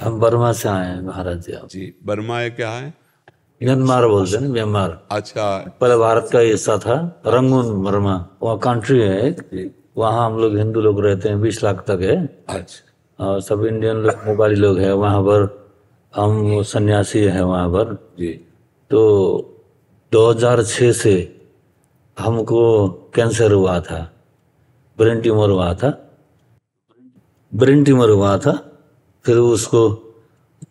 हम बर्मा से आए हैं महाराज जी। आप जी, बर्मा है क्या है? म्यांमार बोलते हैं ना, म्यांमार। अच्छा। पहले भारत का हिस्सा था, रंगून बर्मा, वहाँ कंट्री है एक। वहाँ हम लोग हिंदू लोग रहते हैं, 20 लाख तक है। अच्छा और सब इंडियन लोग, नेपाली लोग हैं वहाँ पर। हम सन्यासी हैं वहाँ पर। जी। तो 2006 से हमको कैंसर हुआ था, ब्रेन ट्यूमर हुआ था, ब्रेन ट्यूमर हुआ था। फिर उसको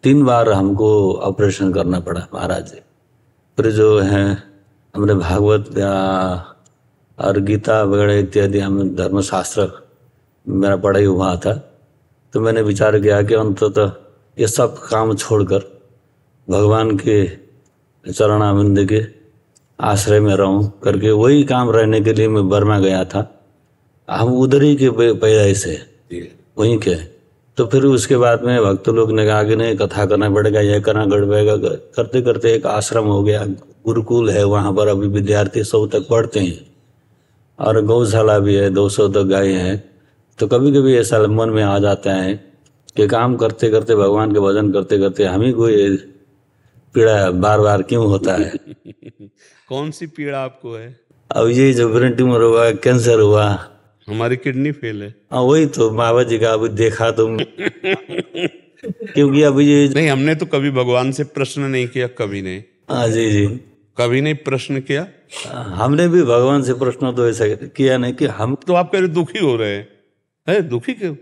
3 बार हमको ऑपरेशन करना पड़ा महाराज जी। फिर जो है हमने भागवत और गीता वगैरह इत्यादि हम धर्मशास्त्र मेरा पढ़ाई हुआ था। तो मैंने विचार किया कि अंततः ये सब काम छोड़कर भगवान के चरणारविंद के आश्रय में रहूं करके, वही काम रहने के लिए मैं बर्मा गया था। हम उधर ही के पैदाइश से वहीं के। तो फिर उसके बाद में भक्त लोग ने कहा कि नहीं, कथा करना पड़ेगा, यह करना पड़ेगा। करते करते एक आश्रम हो गया, गुरुकुल है वहाँ पर। अभी विद्यार्थी 100 तक पढ़ते हैं और गौशाला भी है, 200 तक गाय हैं। तो कभी कभी ऐसा मन में आ जाता है कि काम करते करते, भगवान के भजन करते करते हम ही कोई पीड़ा बार बार क्यों होता है। कौन सी पीड़ा आपको है? अब ये जो ब्रेन ट्यूमर हुआ, कैंसर हुआ, हमारी किडनी फेल है। हाँ वही तो बाबा जी का अभी देखा तुम। क्योंकि अभी ये नहीं, हमने तो कभी भगवान से प्रश्न नहीं किया, कभी नहीं। हाँ जी जी, कभी नहीं प्रश्न किया। हमने भी भगवान से प्रश्न तो ऐसा किया नहीं कि हम तो आप कह रहे दुखी हो रहे हैं, है दुखी क्यों?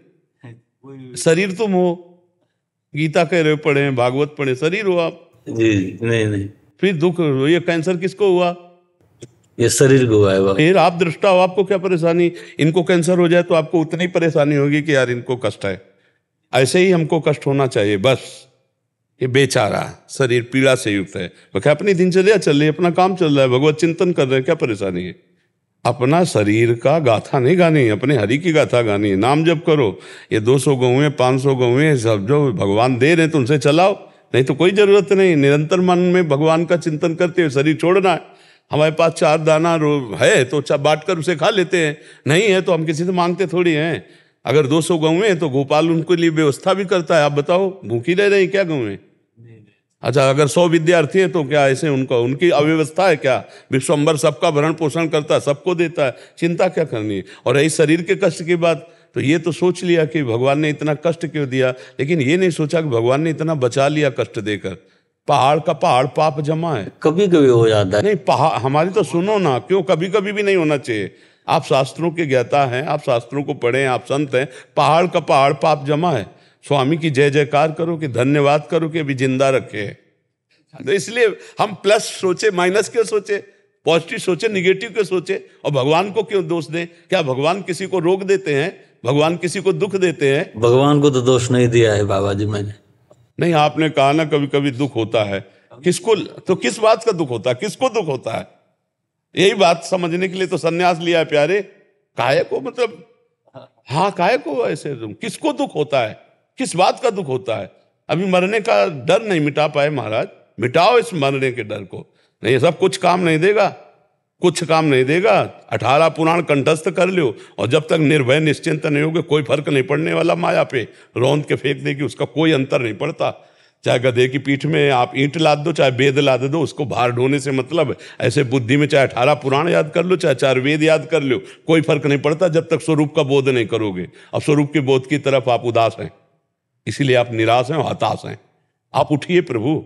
शरीर तुम हो, गीता कह रहे हो, पढ़े हैं, भागवत पढ़े, शरीर हो आप। जी नहीं नहीं, फिर दुख, ये कैंसर किसको हुआ? ये शरीर को हुआ है बाबा। फिर आप दृष्टा हो, आपको क्या परेशानी? इनको कैंसर हो जाए तो आपको उतनी परेशानी होगी कि यार इनको कष्ट है। ऐसे ही हमको कष्ट होना चाहिए बस। ये बेचारा शरीर पीड़ा से युक्त है, वो क्या अपनी दिनचर्या चल रही है, अपना काम चल रहा है, भगवत चिंतन कर रहे हैं, क्या परेशानी है? अपना शरीर का गाथा नहीं गानी है, अपने हरि की गाथा गानी है। नाम जप करो, ये 200 गौएं 500 गौएं सब जो भगवान दे रहे हैं तो उनसे चलाओ, नहीं तो कोई जरूरत नहीं। निरंतर मन में भगवान का चिंतन करते हुए शरीर छोड़ना है। हमारे पास 4 दाना है तो बांट कर उसे खा लेते हैं, नहीं है तो हम किसी से मांगते थोड़ी हैं। अगर 200 गौएं हैं तो गोपाल उनके लिए व्यवस्था भी करता है। आप बताओ, भूखी रह रही क्या गौएं? अच्छा, अगर 100 विद्यार्थी हैं तो क्या ऐसे उनकी अव्यवस्था है क्या? विश्वम्भर सबका भरण पोषण करता है, सबको देता है, चिंता क्या करनी है? और यही शरीर के कष्ट की बात, तो ये तो सोच लिया कि भगवान ने इतना कष्ट क्यों दिया, लेकिन ये नहीं सोचा कि भगवान ने इतना बचा लिया कष्ट देकर। पहाड़ का पहाड़ पाप जमा है, कभी कभी हो जाता है। नहीं पहाड़ हमारी तो सुनो ना, क्यों कभी कभी भी नहीं होना चाहिए। आप शास्त्रों के ज्ञाता हैं, आप शास्त्रों को पढ़ें, आप संत हैं। पहाड़ का पहाड़ पाप जमा है, स्वामी की जय जयकार करो, कि धन्यवाद करो कि अभी जिंदा रखे। तो इसलिए हम प्लस सोचे, माइनस क्यों सोचे? पॉजिटिव सोचे, निगेटिव क्यों सोचे? और भगवान को क्यों दोष दें? क्या भगवान किसी को रोक देते हैं? भगवान किसी को दुख देते हैं? भगवान को तो दोष नहीं दिया है बाबा जी मैंने। नहीं, आपने कहा ना कभी कभी दुख होता है। किसको? तो किस बात का दुख होता है, किसको दुख होता है? यही बात समझने के लिए तो सन्यास लिया है प्यारे। काहे को, मतलब हाँ काहे को ऐसे किसको दुख होता है, किस बात का दुख होता है? अभी मरने का डर नहीं मिटा पाए महाराज, मिटाओ इस मरने के डर को। नहीं, सब कुछ काम नहीं देगा, कुछ काम नहीं देगा। 18 पुराण कंठस्थ कर लो और जब तक निर्भय निश्चिंत नहीं होगे, कोई फर्क नहीं पड़ने वाला माया पे। रौंद के फेंक देगी, उसका कोई अंतर नहीं पड़ता। चाहे गधे की पीठ में आप ईंट लाद दो, चाहे वेद लाद दो, उसको भार ढोने से मतलब। ऐसे बुद्धि में चाहे 18 पुराण याद कर लो, चाहे 4 वेद याद कर लो, कोई फर्क नहीं पड़ता जब तक स्वरूप का बोध नहीं करोगे। अब स्वरूप के बोध की तरफ आप उदास हैं, इसीलिए आप निराश हैं और हताश हैं। आप उठिए, प्रभु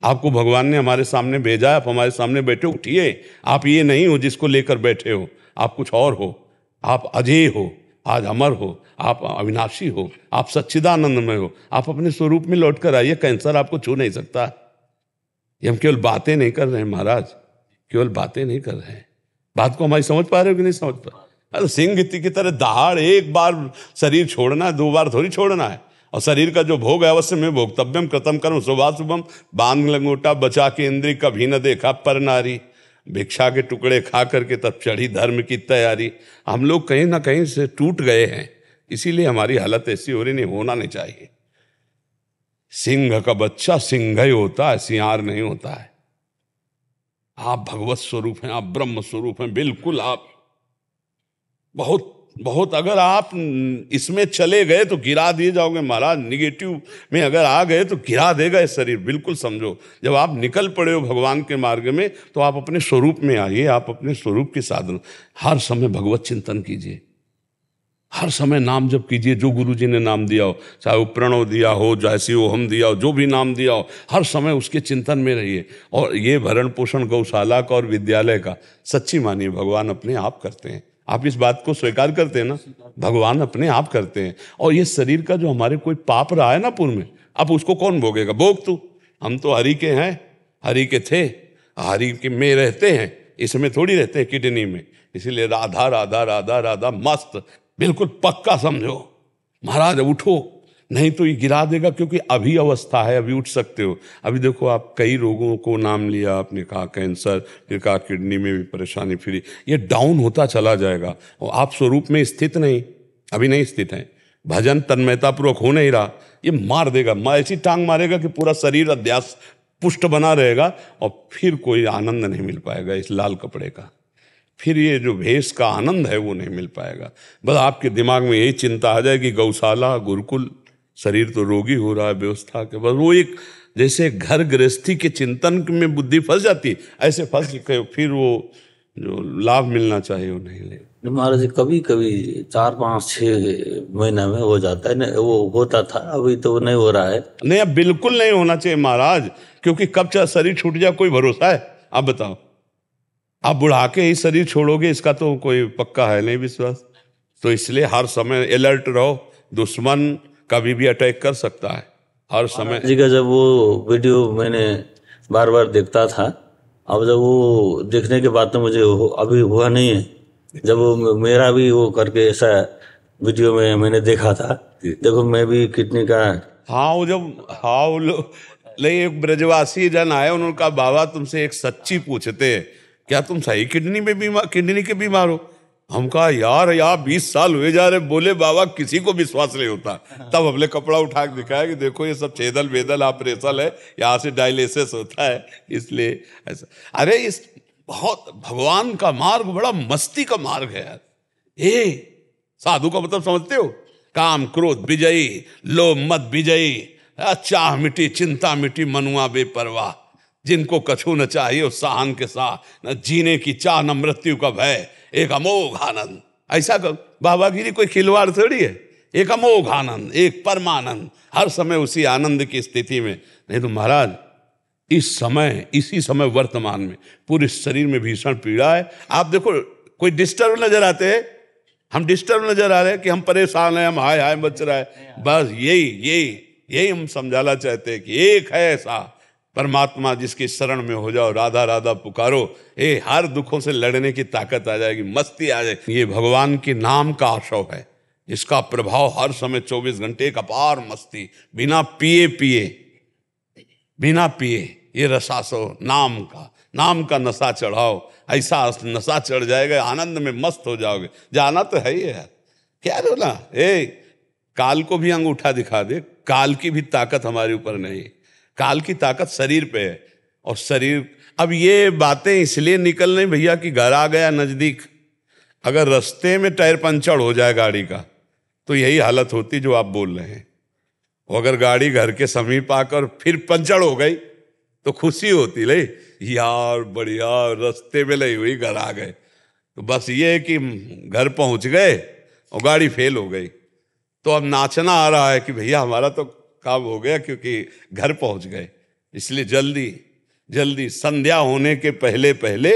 आपको भगवान ने हमारे सामने भेजा है, आप हमारे सामने बैठे, उठिए। आप ये नहीं हो जिसको लेकर बैठे हो, आप कुछ और हो। आप अजय हो, आज अमर हो, आप अविनाशी हो, आप सच्चिदानंदमय हो। आप अपने स्वरूप में लौट कर आइए, कैंसर आपको छू नहीं सकता। ये हम केवल बातें नहीं कर रहे हैं महाराज, केवल बातें नहीं कर रहे हैं। बात को हमारी समझ पा रहे हो कि नहीं समझ पा? अरे सिंह की तरह दहाड़ एक बार शरीर छोड़ना है, 2 बार थोड़ी छोड़ना है। और शरीर का जो भोग है अवश्य में भोक्तव्यम कृतम कर्म शुभाशुभम। बांध लंगोटा बचा के इंद्री, कभी न देखा पर नारी। भिक्षा के टुकड़े खा करके तब चढ़ी धर्म की तैयारी। हम लोग कहीं ना कहीं से टूट गए हैं, इसीलिए हमारी हालत ऐसी हो रही। नहीं होना नहीं चाहिए। सिंह का बच्चा सिंह ही होता है, सियार नहीं होता है। आप भगवत स्वरूप हैं, आप ब्रह्म स्वरूप हैं, बिल्कुल आप बहुत बहुत। अगर आप इसमें चले गए तो गिरा दिए जाओगे महाराज, निगेटिव में अगर आ गए तो गिरा देगा ये शरीर, बिल्कुल समझो। जब आप निकल पड़े हो भगवान के मार्ग में तो आप अपने स्वरूप में आइए, आप अपने स्वरूप की साधना, हर समय भगवत चिंतन कीजिए, हर समय नाम जप कीजिए। जो गुरु जी ने नाम दिया हो, चाहे वो प्रणव दिया हो, जैसे वो हम दिया हो, जो भी नाम दिया हो, हर समय उसके चिंतन में रहिए। और ये भरण पोषण गौशाला का और विद्यालय का सच्ची मानिए भगवान अपने आप करते हैं। आप इस बात को स्वीकार करते हैं ना, भगवान अपने आप करते हैं। और ये शरीर का जो हमारे कोई पाप रहा है ना पूर्व में, अब उसको कौन भोगेगा? भोग तू। हम तो हरि के हैं, हरि के थे, हरि के में रहते हैं, इसमें थोड़ी रहते हैं किडनी में। इसीलिए राधा राधा राधा राधा मस्त, बिल्कुल पक्का समझो। महाराज उठो, नहीं तो ये गिरा देगा, क्योंकि अभी अवस्था है, अभी उठ सकते हो। अभी देखो आप कई रोगों को नाम लिया आपने, कहा कैंसर, फिर कहा किडनी में भी परेशानी, फिर ये डाउन होता चला जाएगा। और आप स्वरूप में स्थित नहीं, अभी नहीं स्थित हैं, भजन तन्मयतापूर्वक हो नहीं रहा, ये मार देगा, ऐसी टांग मारेगा कि पूरा शरीर अध्यास पुष्ट बना रहेगा और फिर कोई आनंद नहीं मिल पाएगा इस लाल कपड़े का, फिर ये जो भेष का आनंद है वो नहीं मिल पाएगा। बस आपके दिमाग में यही चिंता आ जाएगी, गौशाला गुरुकुल, शरीर तो रोगी हो रहा है व्यवस्था के, बस वो एक जैसे घर गृहस्थी के चिंतन में बुद्धि फंस जाती, ऐसे फंस के फिर वो जो लाभ मिलना चाहिए वो नहीं ले। महाराज कभी कभी 4 5 6 महीना में हो जाता है ना, वो होता था, अभी तो नहीं हो रहा है। नहीं, अब बिल्कुल नहीं होना चाहिए महाराज, क्योंकि कब चाहे शरीर छूट जाए कोई भरोसा है? आप बताओ, आप बुढ़ा के ही शरीर छोड़ोगे इसका तो कोई पक्का है नहीं विश्वास। तो इसलिए हर समय अलर्ट रहो, दुश्मन कभी भी अटैक कर सकता है हर समय। जी का जब वो वीडियो मैंने बार बार देखता था, अब जब वो देखने के बाद तो मुझे अभी हुआ नहीं है। जब वो मेरा भी वो करके ऐसा वीडियो में मैंने देखा था, देखो मैं भी किडनी का। हाँ वो जब, हाँ वो ले एक ब्रजवासी जन आए, उन्होंने कहा बाबा तुमसे एक सच्ची पूछते हैं, क्या तुम सही किडनी में बीमार, किडनी के बीमार हो? हम कहा यार 20 साल हुए जा रहे, बोले बाबा किसी को विश्वास नहीं होता। तब हमने कपड़ा उठा के दिखाया कि देखो ये सब छेदल वेदल ऑपरेशन है, यहाँ से डायलिसिस होता है, इसलिए ऐसा। अरे इस बहुत भगवान का मार्ग बड़ा मस्ती का मार्ग है यार। ये साधु का मतलब समझते हो? काम क्रोध विजयी, लोभ मत विजयी, चाह मिटी चिंता मिटी, मनुआ बेपरवाह, जिनको कछु न चाहिए उस साहन के साथ, न जीने की चाह न मृत्यु का भय, एक अमोघ आनंद। ऐसा बाबागिरी कोई खिलवाड़ थोड़ी है, एक अमोघ आनंद, एक परमानंद, हर समय उसी आनंद की स्थिति में। नहीं तो महाराज इस समय, इसी समय वर्तमान में पूरे शरीर में भीषण पीड़ा है। आप देखो कोई डिस्टर्ब नजर आते हैं, हम डिस्टर्ब नजर आ रहे हैं कि हम परेशान हैं, हम हाय हाय मच रहा है, बस यही हम समझाना चाहते हैं कि एक है ऐसा परमात्मा जिसकी शरण में हो जाओ, राधा राधा पुकारो, हर दुखों से लड़ने की ताकत आ जाएगी, मस्ती आ जाएगी। ये भगवान के नाम का आशव है, इसका प्रभाव हर समय 24 घंटे, एक अपार मस्ती, बिना पिए ये रसासो नाम का नशा चढ़ाओ, ऐसा नशा चढ़ जाएगा, आनंद में मस्त हो जाओगे। जाना तो है ही यार, क्या रोना? काल को भी अंगूठा दिखा दे, काल की भी ताकत हमारे ऊपर नहीं, काल की ताकत शरीर पे है। और शरीर, अब ये बातें इसलिए निकल रही भैया कि घर आ गया नजदीक, अगर रास्ते में टायर पंचर हो जाए गाड़ी का तो यही हालत होती जो आप बोल रहे हैं। अगर गाड़ी घर के समीप आकर फिर पंचर हो गई तो खुशी होती, ले यार बढ़िया रास्ते में लगी हुई घर आ गए। तो बस ये है कि घर पहुंच गए और गाड़ी फेल हो गई, तो अब नाचना आ रहा है कि भैया हमारा तो काम हो गया क्योंकि घर पहुंच गए। इसलिए जल्दी संध्या होने के पहले पहले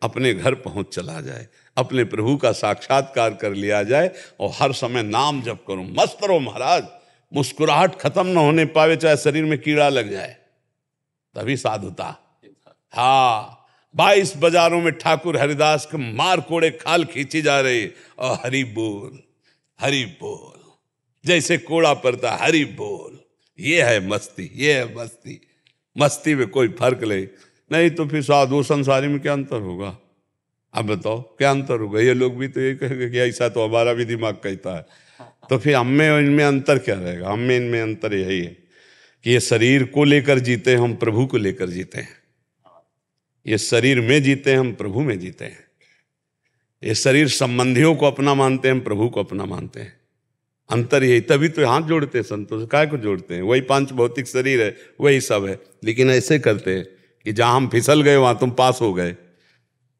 अपने घर पहुंच चला जाए, अपने प्रभु का साक्षात्कार कर लिया जाए और हर समय नाम जप करो, मस्त रहो महाराज। मुस्कुराहट खत्म न होने पावे, चाहे शरीर में कीड़ा लग जाए, तभी साधुता। हाँ 22 बाजारों में ठाकुर हरिदास के मार कोड़े खाल खींची जा रही और हरि बोल जैसे कोड़ा पड़ता, हरि बोल। ये है मस्ती, मस्ती में कोई फर्क नहीं तो फिर साधु संसारी में क्या अंतर होगा? अब बताओ क्या अंतर होगा? ये लोग भी तो ये कहेंगे कि ऐसा तो हमारा भी दिमाग कहता है, तो फिर हम में इनमें अंतर क्या रहेगा? हम में इनमें अंतर यही है कि ये शरीर को लेकर जीते, हम प्रभु को लेकर जीते हैं। ये शरीर में जीते, हम प्रभु में जीते हैं। ये शरीर संबंधियों को अपना मानते हैं, हम प्रभु को अपना मानते हैं। अंतर यही, तभी तो हाथ जोड़ते हैं संतों से। काय को जोड़ते हैं? वही पांच भौतिक शरीर है, वही सब है, लेकिन ऐसे करते हैं कि जहां हम फिसल गए वहां तुम पास हो गए,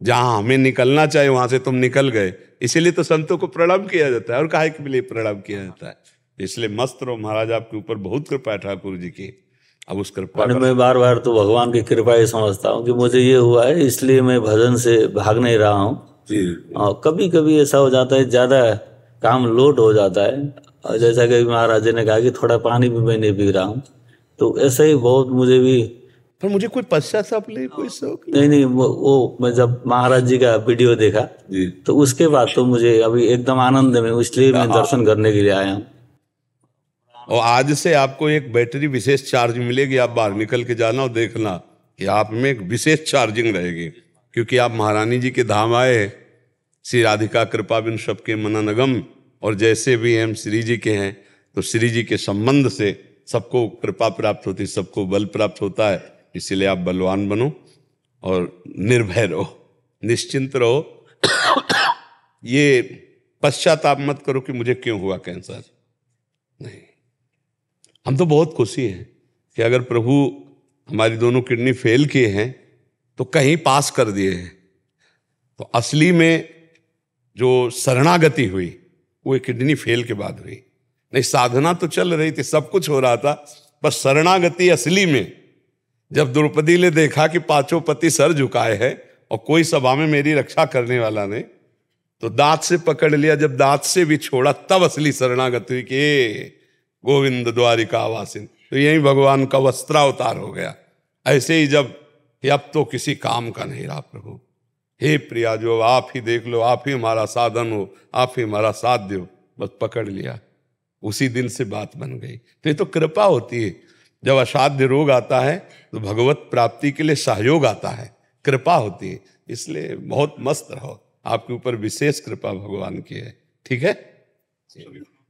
जहां हमें निकलना चाहिए वहां से तुम निकल गए। इसीलिए तो संतों को प्रणाम किया जाता है, और काहे के लिए प्रणाम किया जाता है? इसलिए मस्त रहो, महाराज आपके ऊपर बहुत कृपा है ठाकुर जी की। अब उस कृपा मैं बार बार तो भगवान की कृपा ही समझता हूँ कि मुझे ये हुआ है, इसलिए मैं भजन से भाग नहीं रहा हूँ। और कभी कभी ऐसा हो जाता है, ज़्यादा काम लोड हो जाता है, और जैसा कि महाराज जी ने कहा कि थोड़ा पानी भी मैं नहीं पी रहा हूँ, तो ऐसा ही बहुत मुझे भी। पर मुझे कोई पश्चाताप ले, कोई शौक नहीं, वो मैं जब महाराज जी का वीडियो देखा तो उसके बाद तो मुझे अभी एकदम आनंद में, इसलिए मैं दर्शन करने के लिए आया हूँ। और आज से आपको एक बैटरी विशेष चार्ज मिलेगी, आप बाहर निकल के जाना और देखना कि आप में एक विशेष चार्जिंग रहेगी, क्योंकि आप महारानी जी के धाम आए। श्री राधिका कृपा बिन सबके मननगम, और जैसे भी हम श्री जी के हैं, तो श्री जी के संबंध से सबको कृपा प्राप्त होती है, सबको बल प्राप्त होता है। इसीलिए आप बलवान बनो और निर्भय रहो, निश्चिंत रहो। ये पश्चाताप मत करो कि मुझे क्यों हुआ कैंसर। नहीं, हम तो बहुत खुशी हैं कि अगर प्रभु हमारी दोनों किडनी फेल किए हैं तो कहीं पास कर दिए हैं। तो असली में जो शरणागति हुई वो किडनी फेल के बाद हुई। नहीं, साधना तो चल रही थी, सब कुछ हो रहा था, बस शरणागति असली में जब द्रौपदी ने देखा कि पांचों पति सर झुकाए हैं और कोई सभा में मेरी रक्षा करने वाला नहीं, तो दांत से पकड़ लिया। जब दांत से भी छोड़ा तब असली शरणागति हुई कि गोविंद द्वारिका वासिन। तो यही भगवान का वस्त्रावतार हो गया। ऐसे ही जब अब तो किसी काम का नहीं रहा प्रभु, हे प्रिया जो आप ही देख लो, आप ही हमारा साधन हो, आप ही हमारा साथ दो, बस पकड़ लिया। उसी दिन से बात बन गई। तो ये तो कृपा होती है। जब असाध्य रोग आता है तो भगवत प्राप्ति के लिए सहयोग आता है, कृपा होती है। इसलिए बहुत मस्त रहो, आपके ऊपर विशेष कृपा भगवान की है। ठीक है।